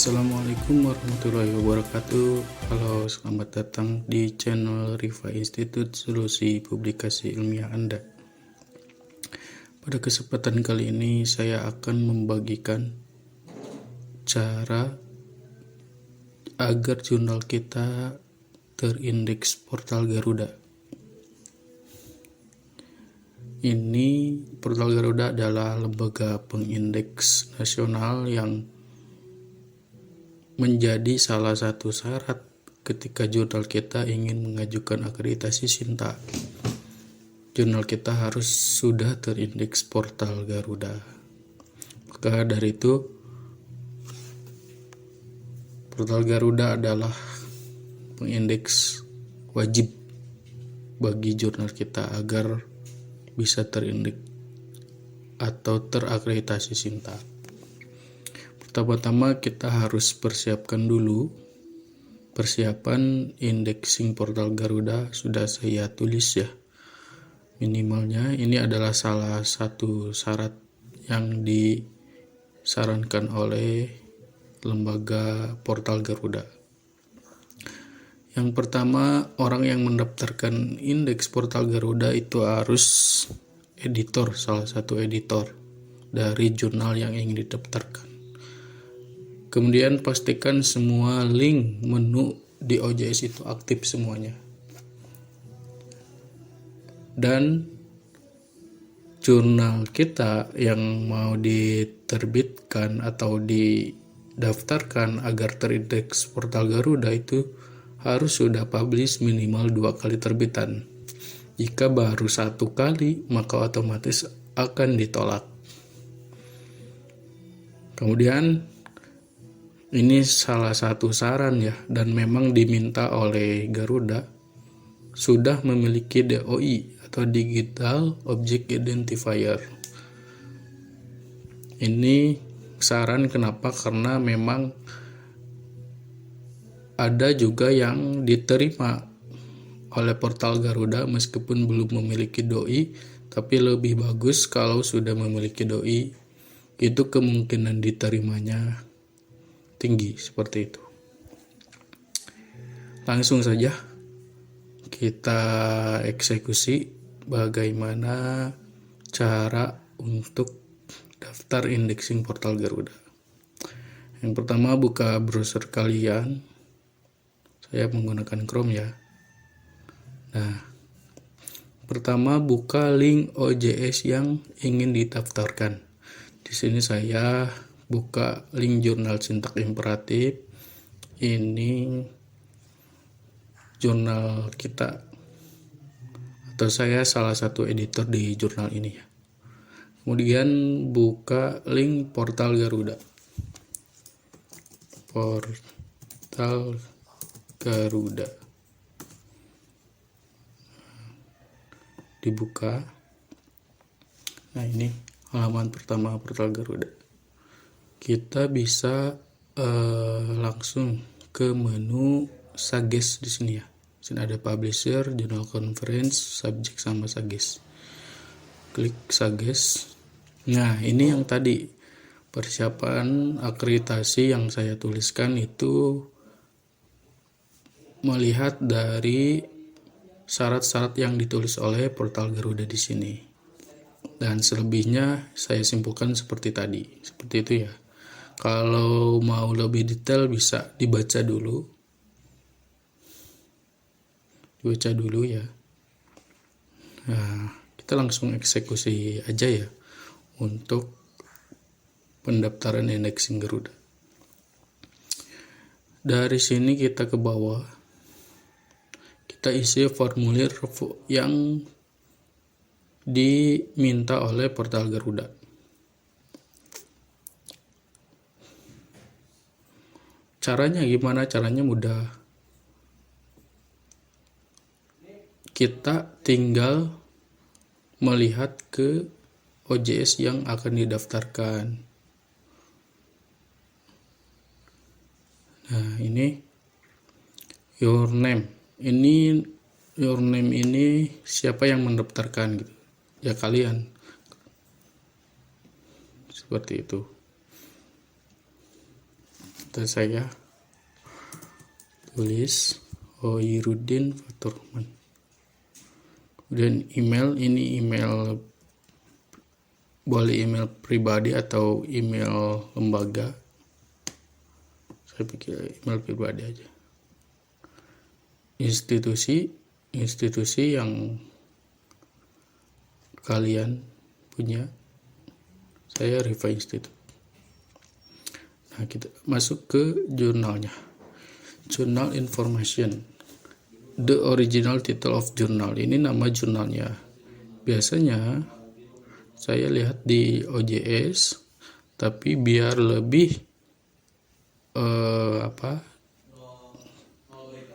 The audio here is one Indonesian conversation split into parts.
Assalamualaikum warahmatullahi wabarakatuh. Halo, selamat datang di channel Riva Institute, solusi publikasi ilmiah Anda. Pada kesempatan kali ini saya akan membagikan cara agar jurnal kita terindeks portal Garuda. Ini portal Garuda adalah lembaga pengindeks nasional yang menjadi salah satu syarat ketika jurnal kita ingin mengajukan akreditasi SINTA. Jurnal kita harus sudah terindeks portal Garuda. Maka dari itu, portal Garuda adalah pengindeks wajib bagi jurnal kita agar bisa terindeks atau terakreditasi SINTA. Pertama-tama kita harus persiapkan dulu. Persiapan indexing portal Garuda sudah saya tulis ya. Minimalnya ini adalah salah satu syarat yang disarankan oleh lembaga portal Garuda. Yang pertama, orang yang mendaftarkan indeks portal Garuda itu harus editor, salah satu editor dari jurnal yang ingin didaftarkan. Kemudian pastikan semua link menu di OJS itu aktif semuanya. Dan jurnal kita yang mau diterbitkan atau didaftarkan agar terindeks portal Garuda itu harus sudah publish minimal 2 kali terbitan. Jika baru 1 kali, maka otomatis akan ditolak. Kemudian ini salah satu saran ya, dan memang diminta oleh Garuda sudah memiliki DOI atau Digital Object Identifier. Ini saran kenapa? Karena memang ada juga yang diterima oleh portal Garuda meskipun belum memiliki DOI, tapi lebih bagus kalau sudah memiliki DOI, itu kemungkinan diterimanya tinggi seperti itu. Langsung saja kita eksekusi bagaimana cara untuk daftar indexing portal Garuda. Yang pertama, buka browser kalian. Saya menggunakan Chrome ya. Nah, pertama buka link OJS yang ingin didaftarkan. Di sini saya buka link jurnal sintak imperatif. Ini jurnal kita, atau saya salah satu editor di jurnal ini ya. Kemudian buka link portal Garuda. Portal Garuda. Dibuka. Nah, ini halaman pertama portal Garuda. Kita bisa langsung ke menu Suggest di sini ya. Di sini ada Publisher, Journal Conference, Subject sama Suggest. Klik Suggest. Nah, ini yang tadi persiapan akreditasi yang saya tuliskan itu melihat dari syarat-syarat yang ditulis oleh portal Garuda di sini. Dan selebihnya saya simpulkan seperti tadi. Seperti itu ya. Kalau mau lebih detail bisa dibaca dulu. Dibaca dulu ya. Nah, kita langsung eksekusi aja ya untuk pendaftaran indexing Garuda. Dari sini kita ke bawah. Kita isi formulir yang diminta oleh portal Garuda. Caranya gimana? Caranya mudah. Kita tinggal melihat ke OJS yang akan didaftarkan. Nah, ini your name. Ini your name ini siapa yang mendaftarkan gitu. Ya kalian. Seperti itu. Data saya tulis Hoirudin Faturman. Kemudian email, ini email, boleh email pribadi atau email lembaga. Saya pikir email pribadi aja. Institusi yang kalian punya. Saya Riva Institute. Nah, kita masuk ke jurnalnya. Journal information. The original title of journal. Ini nama jurnalnya. Biasanya saya lihat di OJS, tapi biar lebih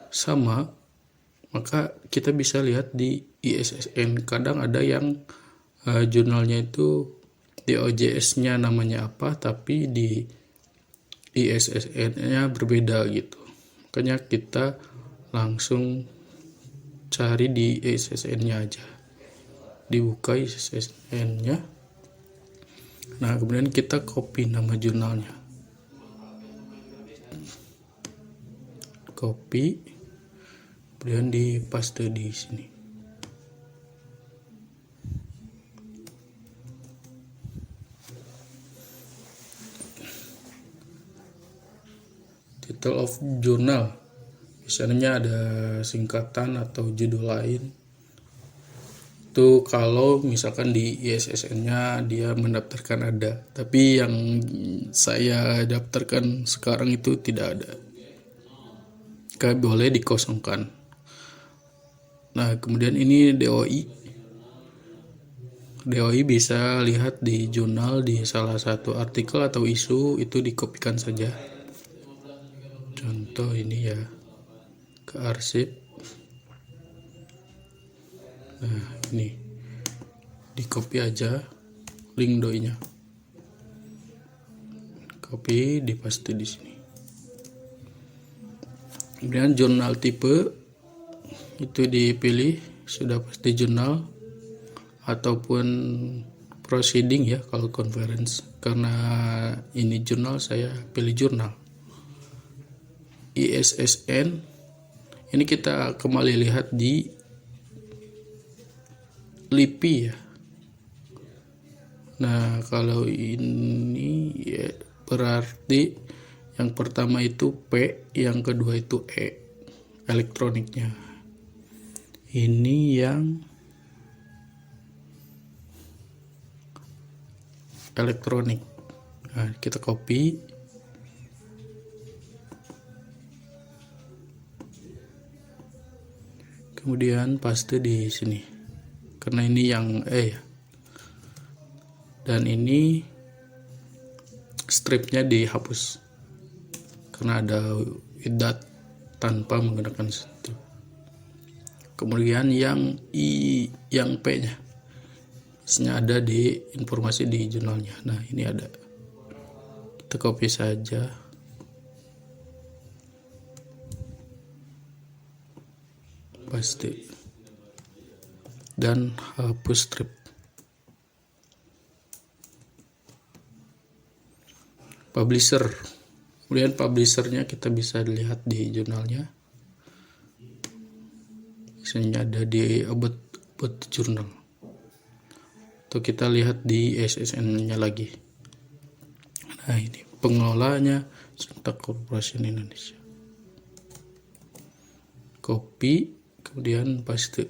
sama, maka kita bisa lihat di ISSN. Kadang ada yang jurnalnya itu di OJS-nya namanya apa, tapi di ISSN-nya berbeda gitu. Makanya kita langsung cari di ISSN-nya aja. Dibuka ISSN-nya. Nah, kemudian kita copy nama jurnalnya. Copy, kemudian dipaste di sini. Title of journal, misalnya ada singkatan atau judul lain. Itu kalau misalkan di ISSN-nya dia mendaftarkan ada, tapi yang saya daftarkan sekarang itu tidak ada. Boleh dikosongkan. Nah, kemudian ini DOI. DOI bisa lihat di jurnal, di salah satu artikel atau isu, itu dikopikan saja. Contoh ini ya, ke arsip. Nah, ini di-copy aja link DOI-nya. Copy, dipaste di sini. Kemudian jurnal tipe itu dipilih, sudah pasti jurnal ataupun proceeding ya kalau conference. Karena ini jurnal, saya pilih jurnal. ISSN ini kita kembali lihat di LIPI ya. Nah, kalau ini ya, berarti yang pertama itu P, yang kedua itu E, elektroniknya. Ini yang elektronik. Nah, kita copy. Kemudian paste di sini. Karena ini yang E ya. Dan ini stripnya dihapus. Karena ada without, tanpa menggunakan strip. Kemudian yang I, yang P-nya. Biasanya ada di informasi di jurnalnya. Nah, ini ada. Kita copy saja. Paste. Dan hapus strip. Publisher. Kemudian publishernya kita bisa lihat di jurnalnya. Biasanya ada di about journal. Atau kita lihat di SSN-nya lagi. Nah, ini pengelolanya Suntak Corporation Indonesia. Copy, kemudian paste.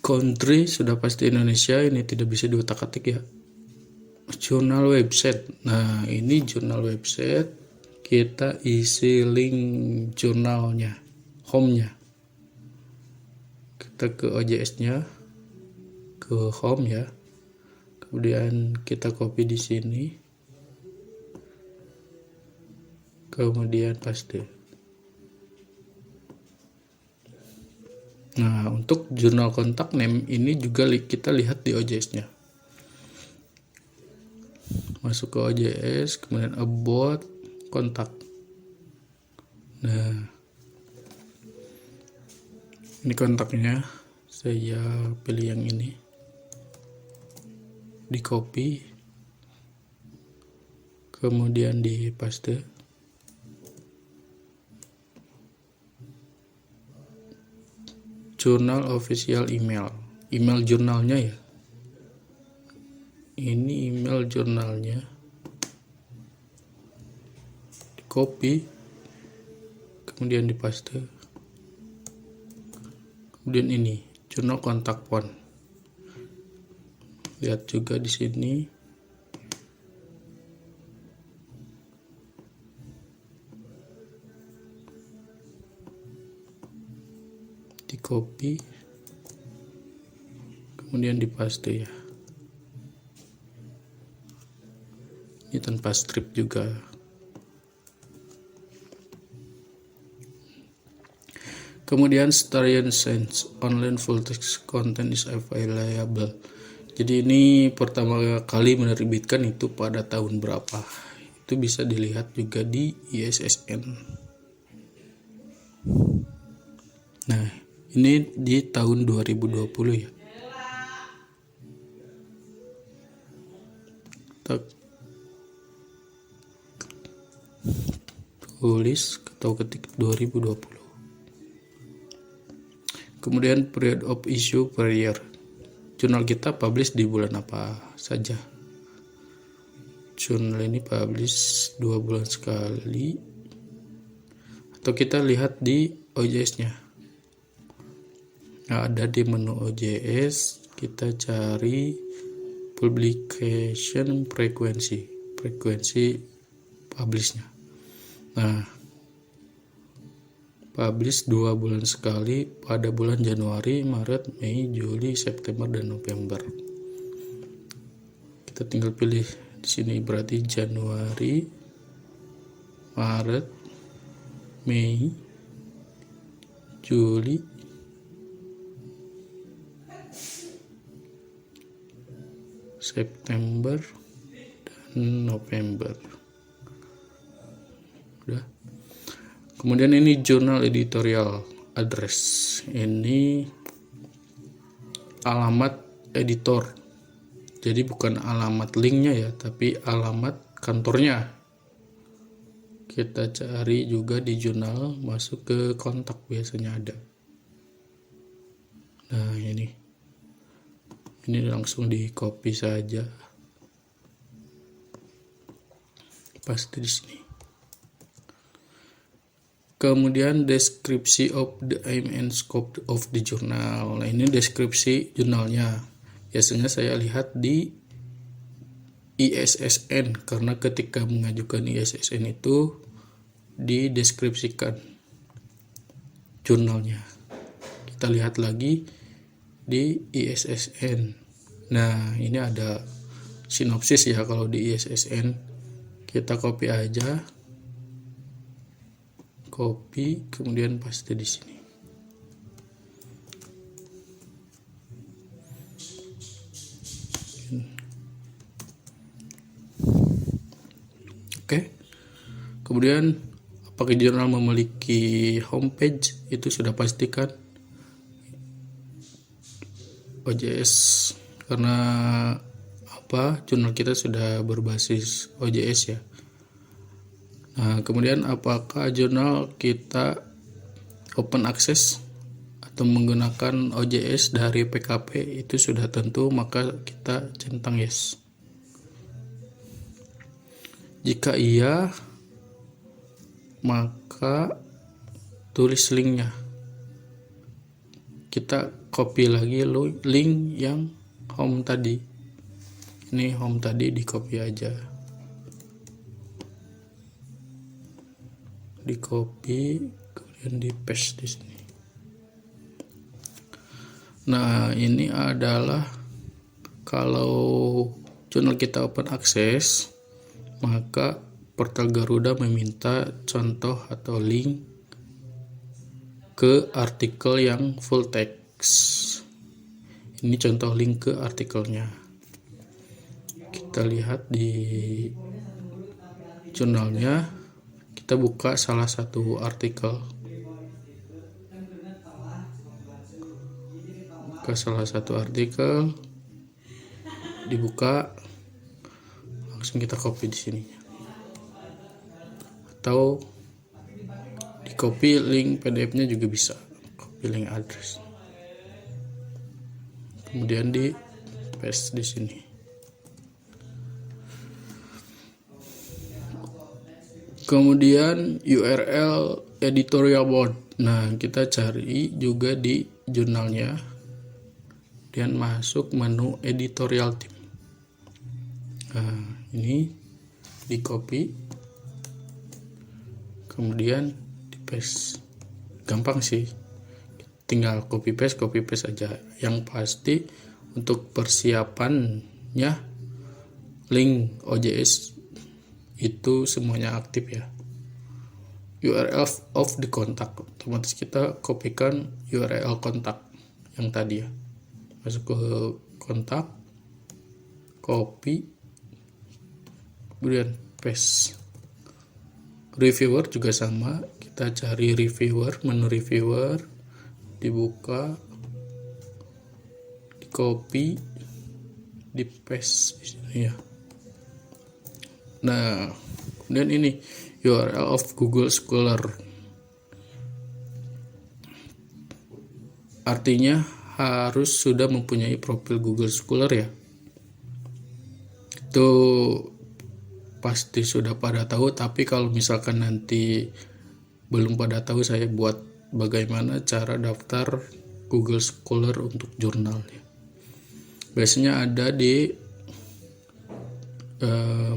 Country sudah pasti Indonesia, ini tidak bisa diotak-atik ya. Jurnal website. Nah, ini jurnal website. Kita isi link jurnalnya, home-nya. Kita ke OJS-nya, ke home ya. Kemudian kita copy di sini. Kemudian paste. Nah, untuk jurnal kontak name ini juga kita lihat di OJS-nya. Masuk ke OJS, kemudian about, kontak. Nah, ini kontaknya. Saya pilih yang ini. di copy, kemudian di paste. Jurnal official email jurnalnya ya, ini email jurnalnya, di copy, kemudian di paste. Kemudian ini jurnal kontak phone, lihat juga di sini. Di copy, kemudian di paste ya. Ini tanpa strip juga. Kemudian Starion Sense online full text content is available. Jadi ini pertama kali menerbitkan itu pada tahun berapa? Itu bisa dilihat juga di ISSN. Nah, ini di tahun 2020 ya. Kita tulis atau ketik 2020. Kemudian period of issue per year. Jurnal kita publish di bulan apa saja? Jurnal ini publish 2 bulan sekali. Atau kita lihat di OJS-nya. Nah, ada di menu OJS, kita cari publication frequency publishnya. Nah, publish 2 bulan sekali pada bulan Januari, Maret, Mei, Juli, September, dan November. Kita tinggal pilih di sini, berarti Januari, Maret, Mei, Juli, September, dan November. Udah. Kemudian ini jurnal editorial address. Ini alamat editor. Jadi bukan alamat linknya ya, tapi alamat kantornya. Kita cari juga di jurnal, masuk ke kontak biasanya ada. Nah, ini langsung di copy saja, paste di sini. Kemudian deskripsi of the aim and scope of the journal. Nah, ini deskripsi jurnalnya. Biasanya saya lihat di ISSN, karena ketika mengajukan ISSN itu dideskripsikan jurnalnya. Kita lihat lagi di ISSN. Nah, ini ada sinopsis ya kalau di ISSN. Kita copy aja. Copy, kemudian paste di sini. Oke. Kemudian apakah jurnal memiliki homepage? Itu sudah pastikan. OJS, karena jurnal kita sudah berbasis OJS ya. Nah, kemudian apakah jurnal kita open access atau menggunakan OJS dari PKP? Itu sudah tentu, maka kita centang yes. Jika iya, maka tulis linknya. Kita copy lagi link yang home tadi. Ini home tadi, di copy aja. Di copy, kemudian di paste di sini. Nah, ini adalah kalau jurnal kita open access, maka portal Garuda meminta contoh atau link ke artikel yang full text. Ini contoh link ke artikelnya. Kita lihat di jurnalnya, kita buka salah satu artikel. Buka salah satu artikel. dibuka, langsung kita copy di sini, atau di copy link PDF-nya juga bisa, copy link address, kemudian di paste di sini. Kemudian URL editorial board. Nah, kita cari juga di jurnalnya dan masuk menu editorial team. Nah, ini di copy, kemudian di paste. Gampang sih, tinggal copy paste aja. Yang pasti untuk persiapannya link OJS itu semuanya aktif ya. URL of the kontak, otomatis kita kopikan URL kontak yang tadi ya, masuk ke kontak, copy, kemudian paste. Reviewer juga sama, kita cari reviewer, menu reviewer, dibuka, di copy, di paste di sini ya. Nah, kemudian ini URL of Google Scholar. Artinya harus sudah mempunyai profil Google Scholar ya. Itu pasti sudah pada tahu, tapi kalau misalkan nanti belum pada tahu, saya buat bagaimana cara daftar Google Scholar untuk jurnal ya. Biasanya ada di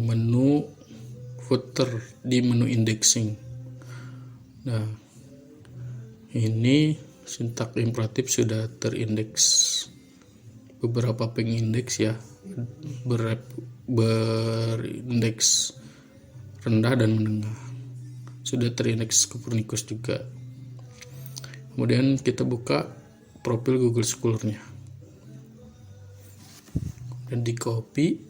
menu footer, di menu indexing. Nah, ini sintak imperatif sudah terindeks, beberapa pengindeks ya, berindeks rendah dan menengah, sudah terindeks Copernicus juga. Kemudian kita buka profil Google Scholar-nya dan di copy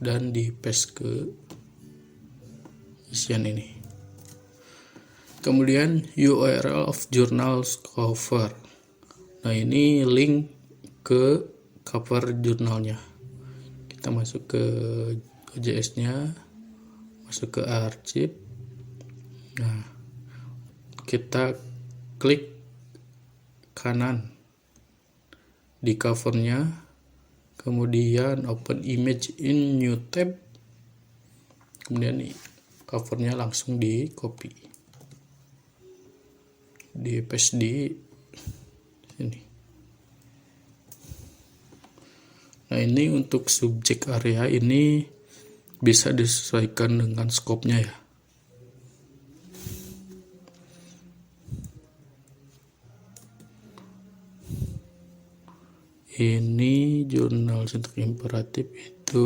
dan di paste ke isian ini. Kemudian URL of journals cover. Nah, ini link ke cover jurnalnya. Kita masuk ke OJS-nya, masuk ke arsip. Nah, kita klik kanan di covernya, kemudian open image in new tab, kemudian covernya langsung di copy, di paste di sini. Nah, ini untuk subjek area ini bisa disesuaikan dengan skopnya ya. Ini jurnal sintak imperatif itu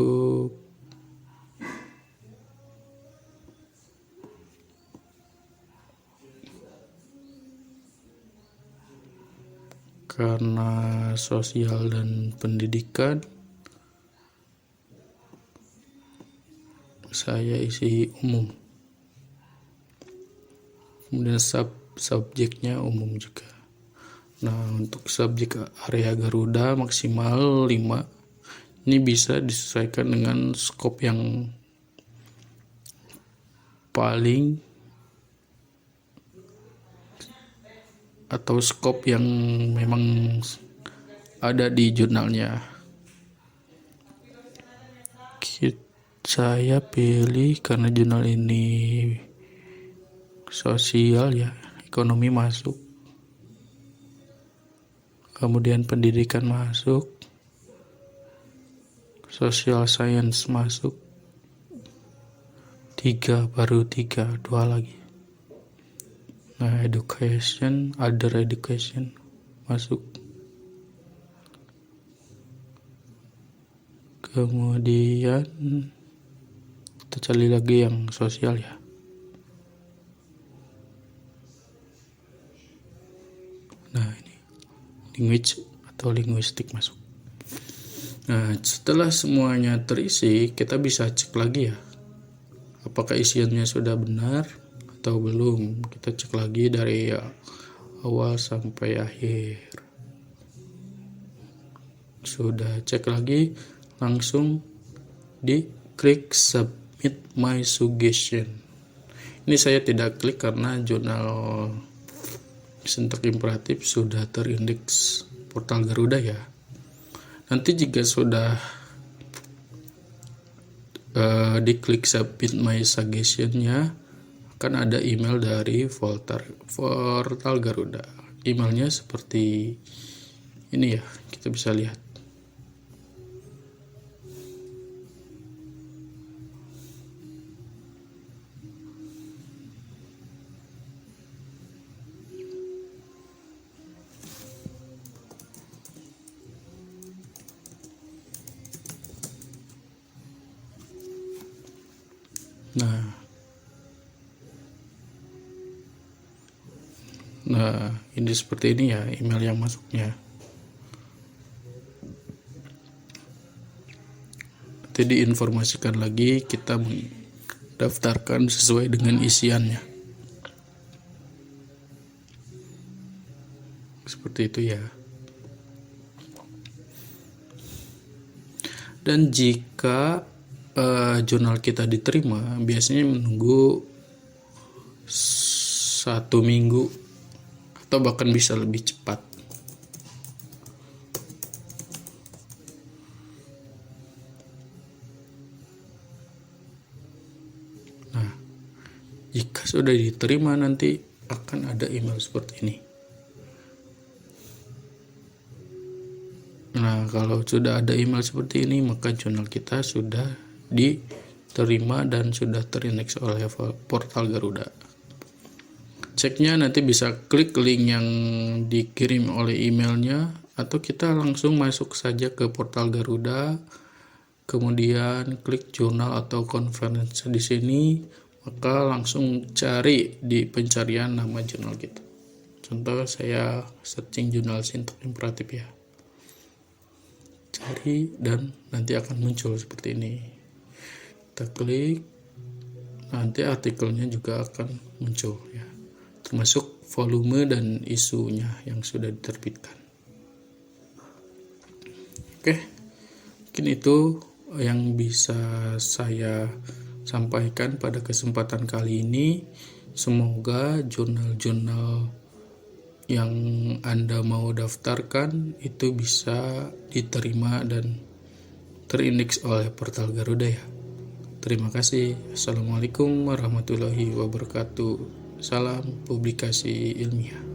karena sosial dan pendidikan, saya isi umum, kemudian subjeknya umum juga. Nah, untuk subjek area Garuda maksimal 5. Ini bisa disesuaikan dengan skop yang paling atau skop yang memang ada di jurnalnya. Saya pilih karena jurnal ini sosial ya, ekonomi masuk, kemudian pendidikan masuk, social science masuk, 3 baru 3, 2 lagi. Nah, education, other education masuk. Kemudian kita cari lagi yang sosial ya. Nah, ini language atau linguistik masuk. Nah, setelah semuanya terisi, kita bisa cek lagi ya, apakah isiannya sudah benar atau belum. Kita cek lagi dari awal sampai akhir. Sudah cek lagi, langsung diklik submit my suggestion. Ini saya tidak klik karena jurnal sintak imperatif sudah terindeks portal Garuda ya. Nanti jika sudah diklik submit my suggestion-nya, akan ada email dari portal Garuda. Emailnya seperti ini ya, kita bisa lihat. Nah, ini seperti ini ya email yang masuknya. Nanti diinformasikan lagi, kita mendaftarkan sesuai dengan isiannya. Seperti itu ya. Dan jika jurnal kita diterima, biasanya menunggu 1 minggu atau bahkan bisa lebih cepat. Nah, jika sudah diterima nanti akan ada email seperti ini. Nah, kalau sudah ada email seperti ini, maka jurnal kita sudah diterima dan sudah terindeks oleh portal Garuda. Ceknya nanti bisa klik link yang dikirim oleh emailnya, atau kita langsung masuk saja ke portal Garuda, kemudian klik jurnal atau conference di sini, maka langsung cari di pencarian nama jurnal kita. Contoh saya searching jurnal sintak imperatif ya. Cari dan nanti akan muncul seperti ini. Kita klik, nanti artikelnya juga akan muncul ya, termasuk volume dan isunya yang sudah diterbitkan. Oke, mungkin itu yang bisa saya sampaikan pada kesempatan kali ini. Semoga jurnal-jurnal yang Anda mau daftarkan itu bisa diterima dan terindeks oleh portal Garuda ya. Terima kasih. Assalamualaikum warahmatullahi wabarakatuh. Salam publikasi ilmiah.